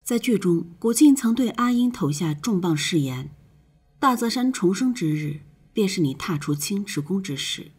在剧中，古晋曾对阿英投下重磅誓言：大泽山重生之日，便是你踏出青池宫之时。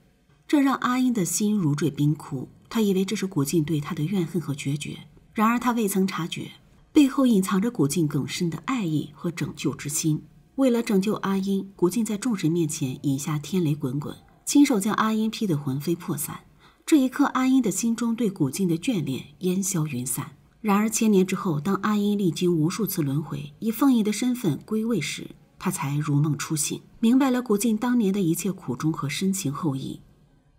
这让阿英的心如坠冰窟，他以为这是古晋对他的怨恨和决绝，然而他未曾察觉，背后隐藏着古晋更深的爱意和拯救之心。为了拯救阿英，古晋在众神面前饮下天雷滚滚，亲手将阿英劈得魂飞魄散。这一刻，阿英的心中对古晋的眷恋烟消云散。然而千年之后，当阿英历经无数次轮回，以凤仪的身份归位时，他才如梦初醒，明白了古晋当年的一切苦衷和深情厚谊。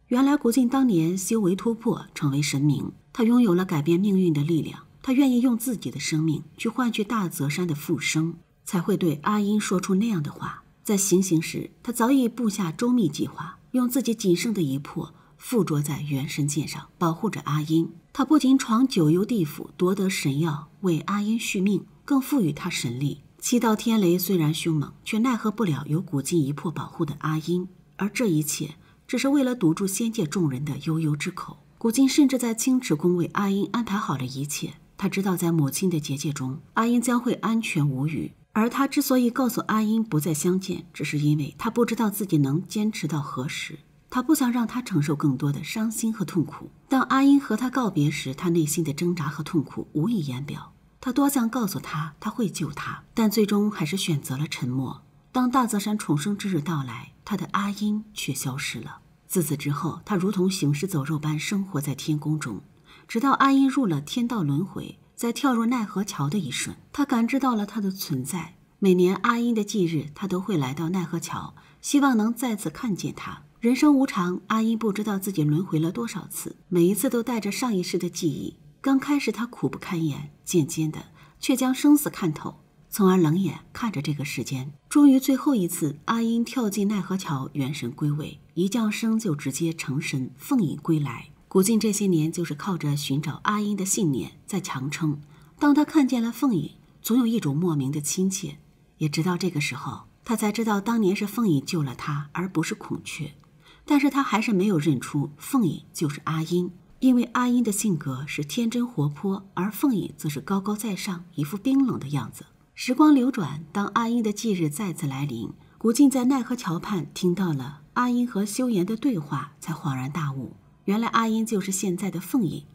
原来古晋当年修为突破，成为神明，他拥有了改变命运的力量，他愿意用自己的生命去换取大泽山的复生，才会对阿英说出那样的话。在行刑时，他早已布下周密计划，用自己仅剩的一魄附着在元神剑上，保护着阿英。他不仅闯九幽地府夺得神药，为阿英续命，更赋予他神力。七道天雷虽然凶猛，却奈何不了有古晋一魄保护的阿英。而这一切只是为了堵住仙界众人的悠悠之口。古晋甚至在青池宫为阿英安排好了一切。他知道在母亲的结界中，阿英将会安全无虞。而他之所以告诉阿英不再相见，只是因为他不知道自己能坚持到何时。他不想让他承受更多的伤心和痛苦。当阿英和他告别时，他内心的挣扎和痛苦无以言表。他多想告诉他他会救他，但最终还是选择了沉默。当大泽山重生之日到来，他的阿英却消失了。自此之后，他如同行尸走肉般生活在天宫中，直到阿英入了天道轮回，在跳入奈何桥的一瞬，他感知到了他的存在。每年阿英的忌日，他都会来到奈何桥，希望能再次看见他。人生无常，阿英不知道自己轮回了多少次，每一次都带着上一世的记忆。刚开始他苦不堪言，渐渐的却将生死看透，从而冷眼看着这个世间。终于最后一次，阿英跳进奈何桥，元神归位，一降生就直接成神，凤仪归来。古晋这些年就是靠着寻找阿英的信念在强撑。当他看见了凤仪，总有一种莫名的亲切。也直到这个时候，他才知道当年是凤仪救了他，而不是孔雀。但是他还是没有认出凤仪就是阿英，因为阿英的性格是天真活泼，而凤仪则是高高在上，一副冰冷的样子。时光流转，当阿英的忌日再次来临，古晋在奈何桥畔听到了阿英和修言的对话，才恍然大悟，原来阿英就是现在的凤仪。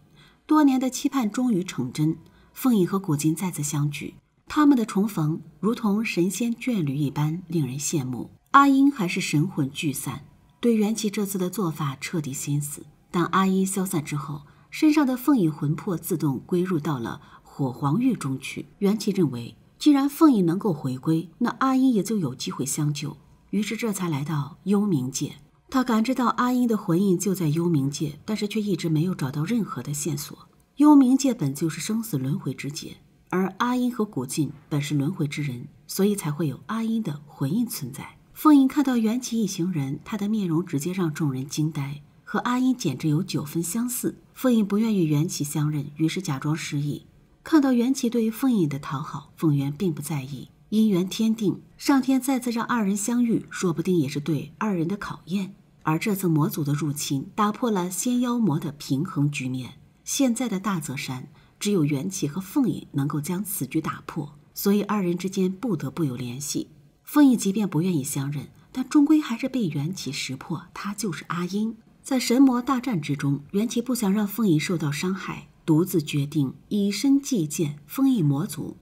多年的期盼终于成真，凤仪和古晋再次相聚，他们的重逢如同神仙眷侣一般，令人羡慕。阿英还是神魂聚散，对缘起这次的做法彻底心死。当阿英消散之后，身上的凤仪魂魄自动归入到了火黄玉中去。缘起认为，既然凤仪能够回归，那阿英也就有机会相救，于是这才来到幽冥界。他感知到阿英的魂印就在幽冥界，但是却一直没有找到任何的线索。幽冥界本就是生死轮回之界，而阿英和古晋本是轮回之人，所以才会有阿英的魂印存在。凤仪看到缘起一行人，他的面容直接让众人惊呆，和阿英简直有9分相似。凤仪不愿与缘起相认，于是假装失忆。看到缘起对于凤仪的讨好，凤元并不在意。因缘天定，上天再次让二人相遇，说不定也是对二人的考验。而这次魔族的入侵，打破了仙妖魔的平衡局面。现在的大泽山，只有缘起和凤仪能够将此局打破，所以二人之间不得不有联系。凤仪即便不愿意相认，但终归还是被缘起识破，他就是阿英。在神魔大战之中，缘起不想让凤仪受到伤害，独自决定以身祭剑封印魔族。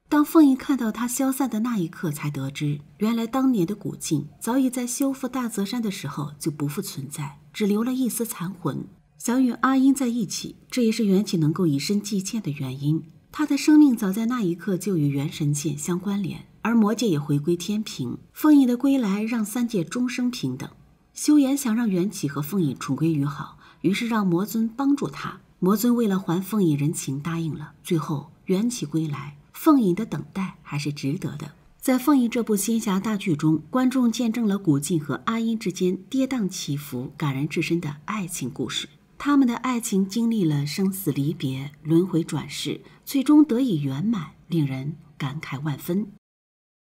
当凤仪看到他消散的那一刻，才得知原来当年的古晋早已在修复大泽山的时候就不复存在，只留了一丝残魂，想与阿英在一起。这也是缘起能够以身祭剑的原因。他的生命早在那一刻就与元神剑相关联，而魔界也回归天平。凤仪的归来让三界终生平等。修言想让缘起和凤仪重归于好，于是让魔尊帮助他。魔尊为了还凤仪人情答应了。最后缘起归来，凤仪的等待还是值得的。在凤仪这部仙侠大剧中，观众见证了古晋和阿英之间跌宕起伏、感人至深的爱情故事。他们的爱情经历了生死离别、轮回转世，最终得以圆满，令人感慨万分。